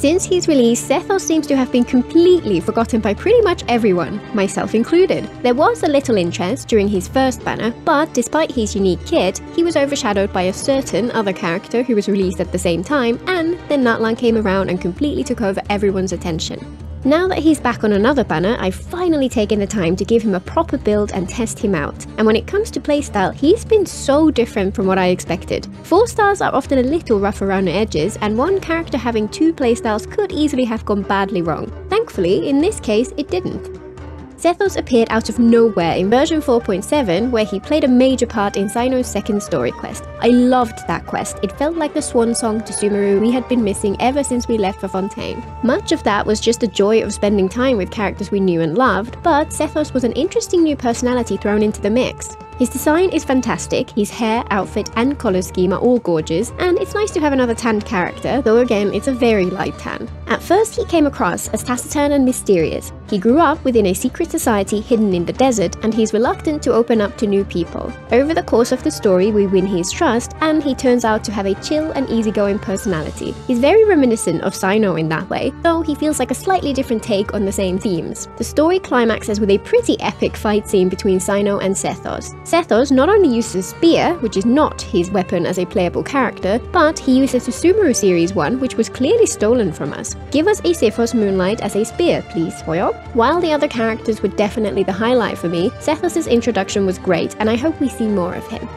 Since his release, Sethos seems to have been completely forgotten by pretty much everyone, myself included. There was a little interest during his first banner, but despite his unique kit, he was overshadowed by a certain other character who was released at the same time, and then Natlan came around and completely took over everyone's attention. Now that he's back on another banner, I've finally taken the time to give him a proper build and test him out. And when it comes to playstyle, he's been so different from what I expected. 4-stars are often a little rough around the edges, and one character having 2 playstyles could easily have gone badly wrong. Thankfully, in this case, it didn't. Sethos appeared out of nowhere in version 4.7, where he played a major part in Cyno's second story quest. I loved that quest. It felt like the swan song to Sumeru we had been missing ever since we left for Fontaine. Much of that was just the joy of spending time with characters we knew and loved, but Sethos was an interesting new personality thrown into the mix. His design is fantastic, his hair, outfit and colour scheme are all gorgeous, and it's nice to have another tanned character, though again it's a very light tan. At first he came across as taciturn and mysterious. He grew up within a secret society hidden in the desert, and he's reluctant to open up to new people. Over the course of the story we win his trust, and he turns out to have a chill and easygoing personality. He's very reminiscent of Cyno in that way, though he feels like a slightly different take on the same themes. The story climaxes with a pretty epic fight scene between Cyno and Sethos. Sethos not only uses a spear, which is not his weapon as a playable character, but he uses the Sumeru Series 1, which was clearly stolen from us. Give us a Sethos Moonlight as a spear, please, Hoyo. While the other characters were definitely the highlight for me, Sethos' introduction was great, and I hope we see more of him.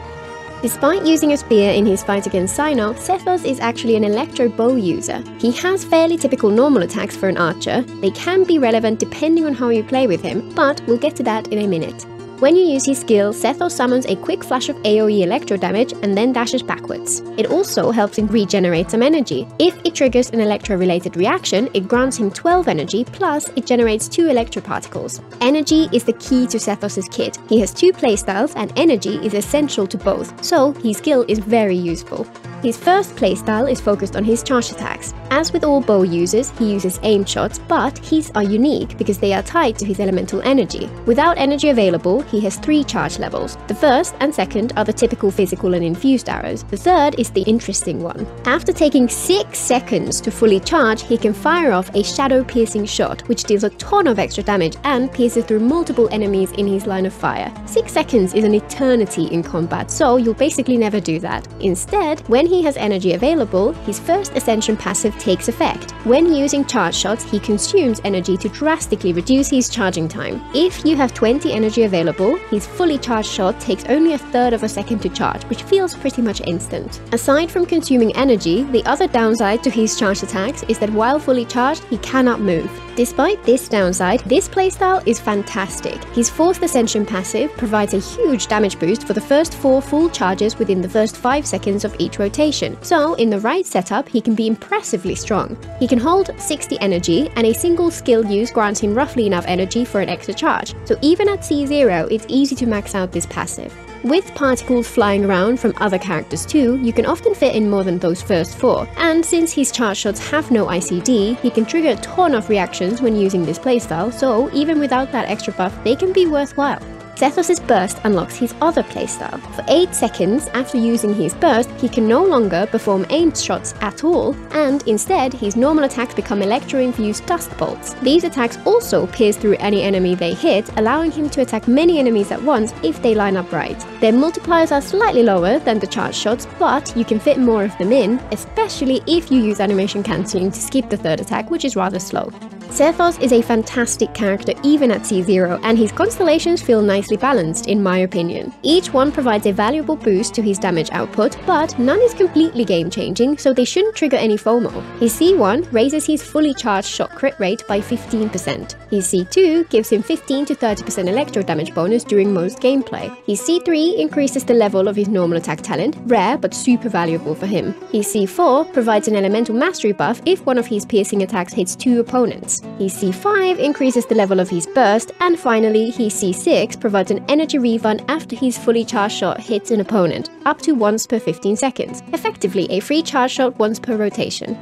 Despite using a spear in his fight against Cyno, Sethos is actually an electro bow user. He has fairly typical normal attacks for an archer. They can be relevant depending on how you play with him, but we'll get to that in a minute. When you use his skill, Sethos summons a quick flash of AoE electro damage and then dashes backwards. It also helps him regenerate some energy. If it triggers an electro-related reaction, it grants him 12 energy, plus it generates 2 electro particles. Energy is the key to Sethos' kit. He has 2 playstyles and energy is essential to both, so his skill is very useful. His first playstyle is focused on his charge attacks. As with all bow users, he uses aimed shots, but his are unique because they are tied to his elemental energy. Without energy available, he has 3 charge levels. The first and second are the typical physical and infused arrows. The third is the interesting one. After taking 6 seconds to fully charge, he can fire off a shadow-piercing shot, which deals a ton of extra damage and pierces through multiple enemies in his line of fire. 6 seconds is an eternity in combat, so you'll basically never do that. Instead, when he has energy available, his first ascension passive takes effect. When using charge shots, he consumes energy to drastically reduce his charging time. If you have 20 energy available, his fully charged shot takes only a third of a second to charge, which feels pretty much instant. Aside from consuming energy, the other downside to his charged attacks is that while fully charged, he cannot move. Despite this downside, this playstyle is fantastic. His 4th Ascension passive provides a huge damage boost for the first 4 full charges within the first 5 seconds of each rotation, so in the right setup he can be impressively strong. He can hold 60 energy, and a single skill use grants him roughly enough energy for an extra charge, so even at C0 it's easy to max out this passive. With particles flying around from other characters too, you can often fit in more than those first 4, and since his charge shots have no ICD, he can trigger a ton of reactions when using this playstyle, so even without that extra buff, they can be worthwhile. Sethos' burst unlocks his other playstyle. For 8 seconds after using his burst, he can no longer perform aimed shots at all, and instead his normal attacks become electro-infused dust bolts. These attacks also pierce through any enemy they hit, allowing him to attack many enemies at once if they line up right. Their multipliers are slightly lower than the charge shots, but you can fit more of them in, especially if you use animation cancelling to skip the 3rd attack, which is rather slow. Sethos is a fantastic character even at C0, and his constellations feel nicely balanced in my opinion. Each one provides a valuable boost to his damage output, but none is completely game-changing, so they shouldn't trigger any FOMO. His C1 raises his fully charged shot crit rate by 15%. His C2 gives him 15 to 30% electro damage bonus during most gameplay. His C3 increases the level of his normal attack talent, rare but super valuable for him. His C4 provides an elemental mastery buff if one of his piercing attacks hits 2 opponents. His C5 increases the level of his burst, and finally his C6 provides an energy refund after his fully charged shot hits an opponent, up to once per 15 seconds, effectively a free charge shot once per rotation.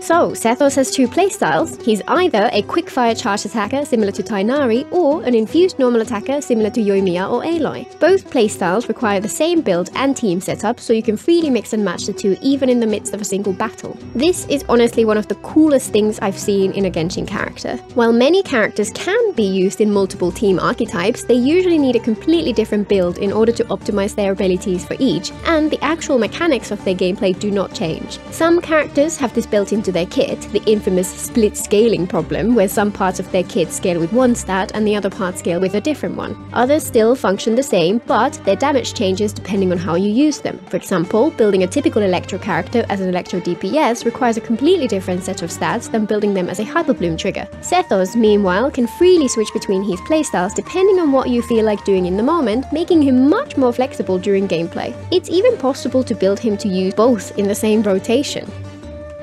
So, Sethos has two playstyles. He's either a quick-fire charge attacker similar to Tighnari, or an infused normal attacker similar to Yoimiya or Aloy. Both playstyles require the same build and team setup, so you can freely mix and match the two even in the midst of a single battle. This is honestly one of the coolest things I've seen in a Genshin character. While many characters can be used in multiple team archetypes, they usually need a completely different build in order to optimize their abilities for each, and the actual mechanics of their gameplay do not change. Some characters have this built into their kit, the infamous split scaling problem, where some parts of their kit scale with one stat and the other parts scale with a different one. Others still function the same, but their damage changes depending on how you use them. For example, building a typical Electro character as an Electro DPS requires a completely different set of stats than building them as a Hyperbloom trigger. Sethos, meanwhile, can freely switch between his playstyles depending on what you feel like doing in the moment, making him much more flexible during gameplay. It's even possible to build him to use both in the same rotation.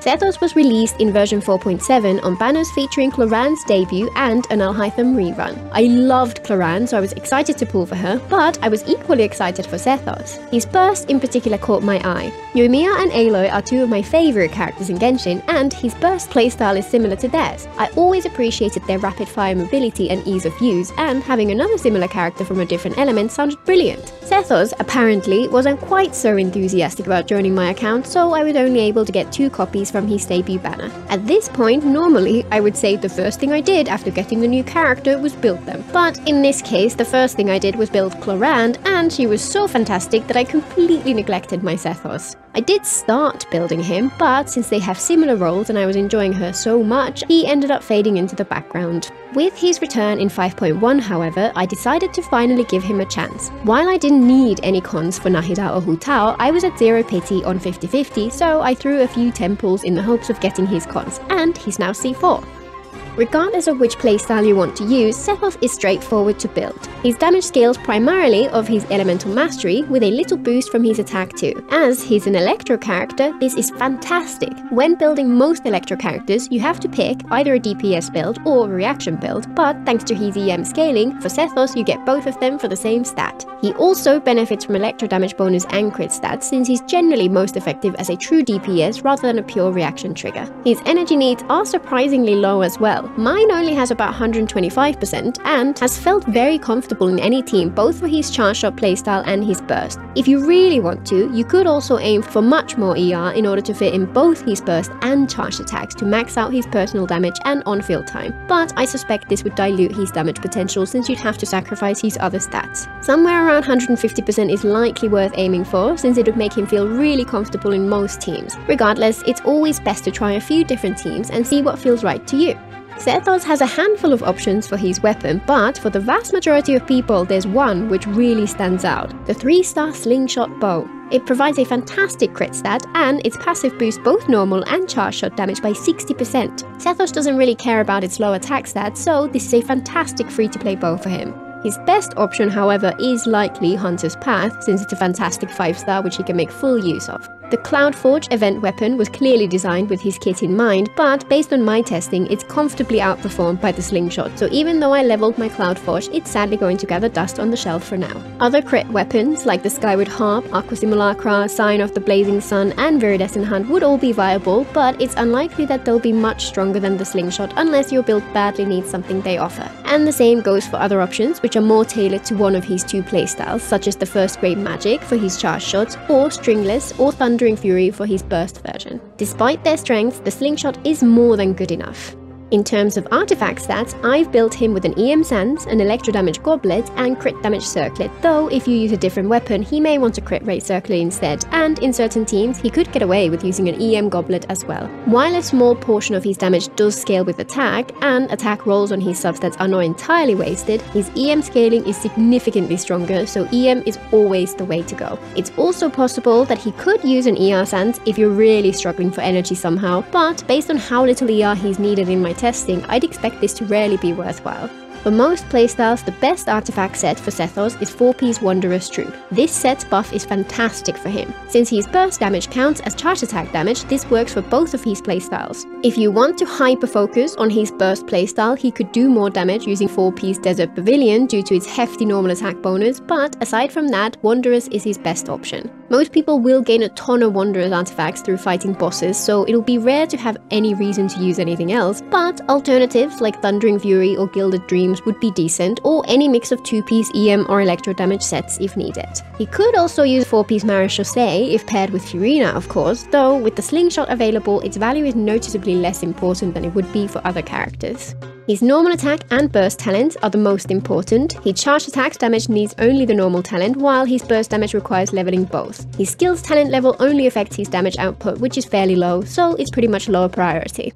Sethos was released in version 4.7 on banners featuring Cloran's debut and an Alhaitham rerun. I loved Cloran, so I was excited to pull for her, but I was equally excited for Sethos. His burst in particular caught my eye. Yoimiya and Aloy are two of my favourite characters in Genshin, and his burst playstyle is similar to theirs. I always appreciated their rapid-fire mobility and ease of use, and having another similar character from a different element sounded brilliant. Sethos, apparently, wasn't quite so enthusiastic about joining my account, so I was only able to get 2 copies from his debut banner. At this point, normally, I would say the first thing I did after getting the new character was build them. But in this case, the first thing I did was build Cloran, and she was so fantastic that I completely neglected my Sethos. I did start building him, but since they have similar roles and I was enjoying her so much, he ended up fading into the background. With his return in 5.1, however, I decided to finally give him a chance. While I didn't need any cons for Nahida or Hu Tao, I was at 0 pity on 50-50, so I threw a few temples in the hopes of getting his cons, and he's now C4. Regardless of which playstyle you want to use, Sethos is straightforward to build. His damage scales primarily of his elemental mastery, with a little boost from his attack too. As he's an Electro character, this is fantastic. When building most Electro characters, you have to pick either a DPS build or a reaction build, but thanks to his EM scaling, for Sethos you get both of them for the same stat. He also benefits from Electro damage bonus and crit stats, since he's generally most effective as a true DPS rather than a pure reaction trigger. His energy needs are surprisingly low as well. Mine only has about 125% and has felt very comfortable in any team, both for his charge shot playstyle and his burst. If you really want to, you could also aim for much more ER in order to fit in both his burst and charge attacks to max out his personal damage and on-field time, but I suspect this would dilute his damage potential since you'd have to sacrifice his other stats. Somewhere around 150% is likely worth aiming for, since it would make him feel really comfortable in most teams. Regardless, it's always best to try a few different teams and see what feels right to you. Sethos has a handful of options for his weapon, but for the vast majority of people, there's one which really stands out: the 3-star slingshot bow. It provides a fantastic crit stat, and its passive boosts both normal and charge shot damage by 60%. Sethos doesn't really care about its low attack stats, so this is a fantastic free-to-play bow for him. His best option, however, is likely Hunter's Path, since it's a fantastic 5-star which he can make full use of. The Cloudforge event weapon was clearly designed with his kit in mind, but based on my testing, it's comfortably outperformed by the slingshot, so even though I leveled my Cloudforge, it's sadly going to gather dust on the shelf for now. Other crit weapons, like the Skyward Harp, Aqua Simulacra, Sign of the Blazing Sun, and Viridescent Hunt would all be viable, but it's unlikely that they'll be much stronger than the slingshot unless your build badly needs something they offer. And the same goes for other options, which are more tailored to one of his 2 playstyles, such as the First Grade Magic for his charge shots, or Stringless or Thundering Fury for his burst version. Despite their strengths, the slingshot is more than good enough. In terms of artifact stats, I've built him with an EM Sands, an Electro Damage Goblet, and Crit Damage Circlet, though if you use a different weapon, he may want a Crit Rate Circlet instead, and in certain teams, he could get away with using an EM Goblet as well. While a small portion of his damage does scale with attack, and attack rolls on his substats are not entirely wasted, his EM scaling is significantly stronger, so EM is always the way to go. It's also possible that he could use an ER Sands if you're really struggling for energy somehow, but based on how little ER he's needed in my testing, I'd expect this to rarely be worthwhile. For most playstyles, the best artifact set for Sethos is 4-piece Wanderer's Troop. This set's buff is fantastic for him. Since his burst damage counts as charge attack damage, this works for both of his playstyles. If you want to hyper-focus on his burst playstyle, he could do more damage using 4-piece Desert Pavilion due to its hefty normal attack bonus, but aside from that, Wanderers is his best option. Most people will gain a ton of Wanderers artifacts through fighting bosses, so it'll be rare to have any reason to use anything else, but alternatives like Thundering Fury or Gilded Dreams would be decent, or any mix of 2-piece EM or electro damage sets if needed. He could also use 4-piece Marechaussee if paired with Furina, of course, though with the slingshot available, its value is noticeably less important than it would be for other characters. His normal attack and burst talents are the most important. His charge attack's damage needs only the normal talent, while his burst damage requires leveling both. His skills talent level only affects his damage output, which is fairly low, so it's pretty much lower priority.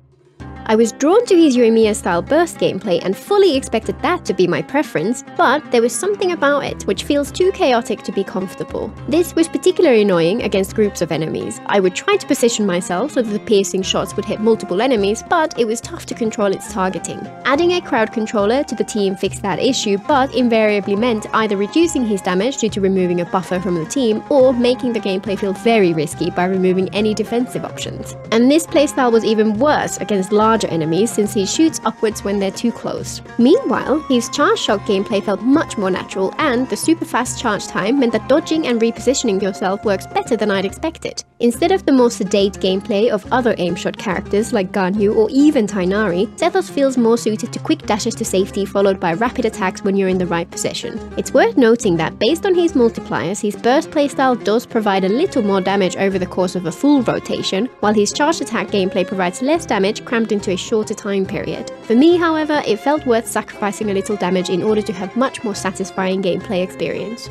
I was drawn to his Yoimiya-style burst gameplay and fully expected that to be my preference, but there was something about it which feels too chaotic to be comfortable. This was particularly annoying against groups of enemies. I would try to position myself so that the piercing shots would hit multiple enemies, but it was tough to control its targeting. Adding a crowd controller to the team fixed that issue, but invariably meant either reducing his damage due to removing a buffer from the team, or making the gameplay feel very risky by removing any defensive options. And this playstyle was even worse against larger enemies since he shoots upwards when they're too close. Meanwhile, his charge shot gameplay felt much more natural, and the super fast charge time meant that dodging and repositioning yourself works better than I'd expected. Instead of the more sedate gameplay of other aim-shot characters like Ganyu or even Tighnari, Sethos feels more suited to quick dashes to safety followed by rapid attacks when you're in the right position. It's worth noting that based on his multipliers, his burst playstyle does provide a little more damage over the course of a full rotation, while his charge attack gameplay provides less damage crammed into a shorter time period. For me, however, it felt worth sacrificing a little damage in order to have much more satisfying gameplay experience.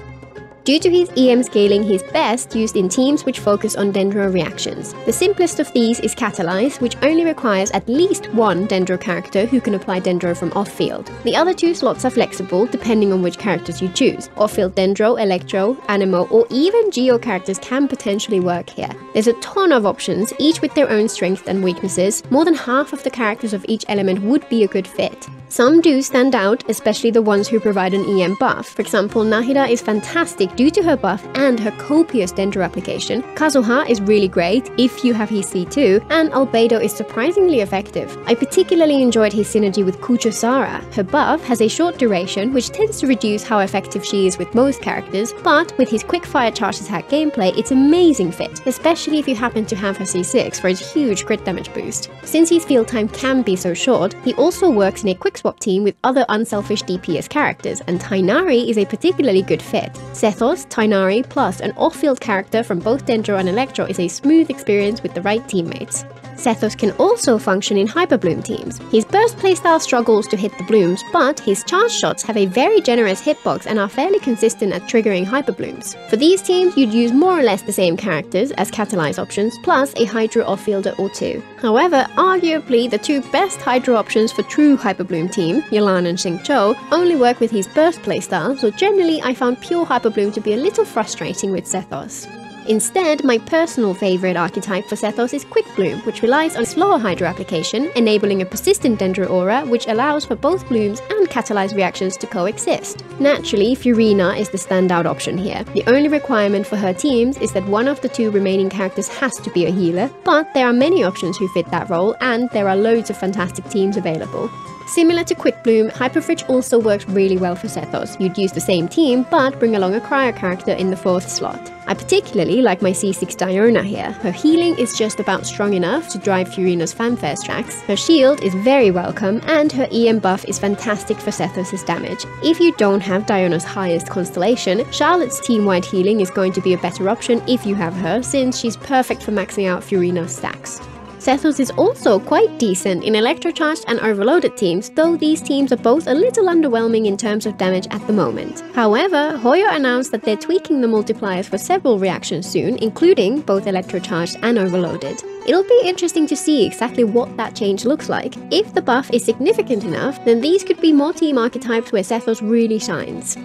Due to his EM scaling, he's best used in teams which focus on Dendro reactions. The simplest of these is Catalyse, which only requires at least one Dendro character who can apply Dendro from off-field. The other two slots are flexible depending on which characters you choose. Off-field Dendro, Electro, Anemo, or even Geo characters can potentially work here. There's a ton of options, each with their own strengths and weaknesses. More than half of the characters of each element would be a good fit. Some do stand out, especially the ones who provide an EM buff. For example, Nahida is fantastic due to her buff and her copious Dendro application. Kazuha is really great if you have his C2, and Albedo is surprisingly effective. I particularly enjoyed his synergy with Kuchosara. Her buff has a short duration, which tends to reduce how effective she is with most characters, but with his quick-fire charge attack gameplay, it's amazing fit, especially if you happen to have her C6 for its huge crit damage boost. Since his field time can be so short, he also works in a quick swap team with other unselfish DPS characters, and Tighnari is a particularly good fit. Sethos, Tighnari, plus an off-field character from both Dendro and Electro is a smooth experience with the right teammates. Sethos can also function in Hyperbloom teams. His burst playstyle struggles to hit the blooms, but his charge shots have a very generous hitbox and are fairly consistent at triggering Hyperblooms. For these teams, you'd use more or less the same characters as Catalyse options, plus a Hydro off-fielder or two. However, arguably the two best Hydro options for true Hyperbloom team, Yelan and Xingqiu, only work with his burst playstyle, so generally I found pure Hyperbloom to be a little frustrating with Sethos. Instead, my personal favorite archetype for Sethos is Quickbloom, which relies on slower Hydro application, enabling a persistent Dendro aura which allows for both blooms and Catalyse reactions to coexist. Naturally, Furina is the standout option here. The only requirement for her teams is that one of the two remaining characters has to be a healer, but there are many options who fit that role, and there are loads of fantastic teams available. Similar to Quickbloom, Hyperfridge also works really well for Sethos. You'd use the same team, but bring along a cryo character in the 4th slot. I particularly like my C6 Diona here. Her healing is just about strong enough to drive Furina's fanfare tracks, her shield is very welcome, and her EM buff is fantastic for Sethos' damage. If you don't have Diona's highest constellation, Charlotte's team-wide healing is going to be a better option if you have her, since she's perfect for maxing out Furina's stacks. Sethos is also quite decent in Electrocharged and Overloaded teams, though these teams are both a little underwhelming in terms of damage at the moment. However, Hoyo announced that they're tweaking the multipliers for several reactions soon, including both Electrocharged and Overloaded. It'll be interesting to see exactly what that change looks like. If the buff is significant enough, then these could be more team archetypes where Sethos really shines.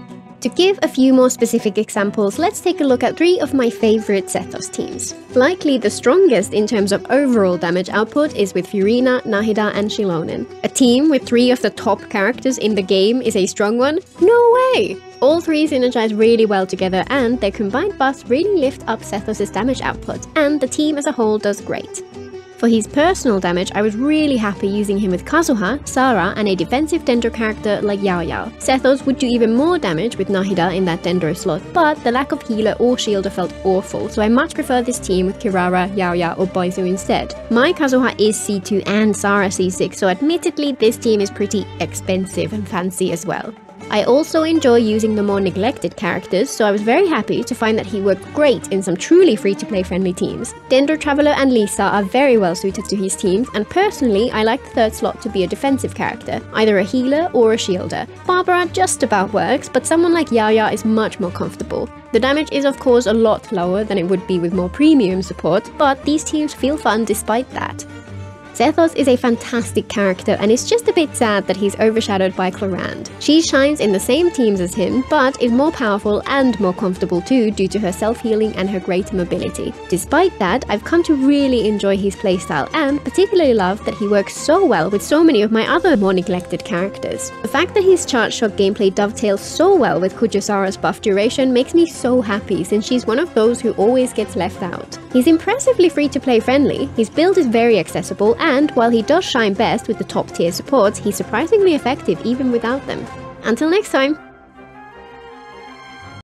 To give a few more specific examples, let's take a look at 3 of my favorite Sethos teams. Likely the strongest in terms of overall damage output is with Furina, Nahida and Shilonen. A team with 3 of the top characters in the game is a strong one? No way! All 3 synergize really well together and their combined buffs really lift up Sethos' damage output, and the team as a whole does great. For his personal damage, I was really happy using him with Kazuha, Sarah, and a defensive Dendro character like Yao Yao. Sethos would do even more damage with Nahida in that Dendro slot, but the lack of healer or shielder felt awful, so I much prefer this team with Kirara, Yao Yao, or Baizu instead. My Kazuha is C2 and Sarah C6, so admittedly this team is pretty expensive and fancy as well. I also enjoy using the more neglected characters, so I was very happy to find that he worked great in some truly free-to-play friendly teams. Dendro Traveler and Lisa are very well suited to his teams, and personally I like the 3rd slot to be a defensive character, either a healer or a shielder. Barbara just about works, but someone like Yaya is much more comfortable. The damage is of course a lot lower than it would be with more premium support, but these teams feel fun despite that. Sethos is a fantastic character, and it's just a bit sad that he's overshadowed by Clorinde. She shines in the same teams as him, but is more powerful and more comfortable too due to her self-healing and her great mobility. Despite that, I've come to really enjoy his playstyle and particularly love that he works so well with so many of my other more neglected characters. The fact that his charge shot gameplay dovetails so well with Kujusara's buff duration makes me so happy, since she's one of those who always gets left out. He's impressively free-to-play friendly, his build is very accessible, and while he does shine best with the top tier supports, he's surprisingly effective even without them. Until next time!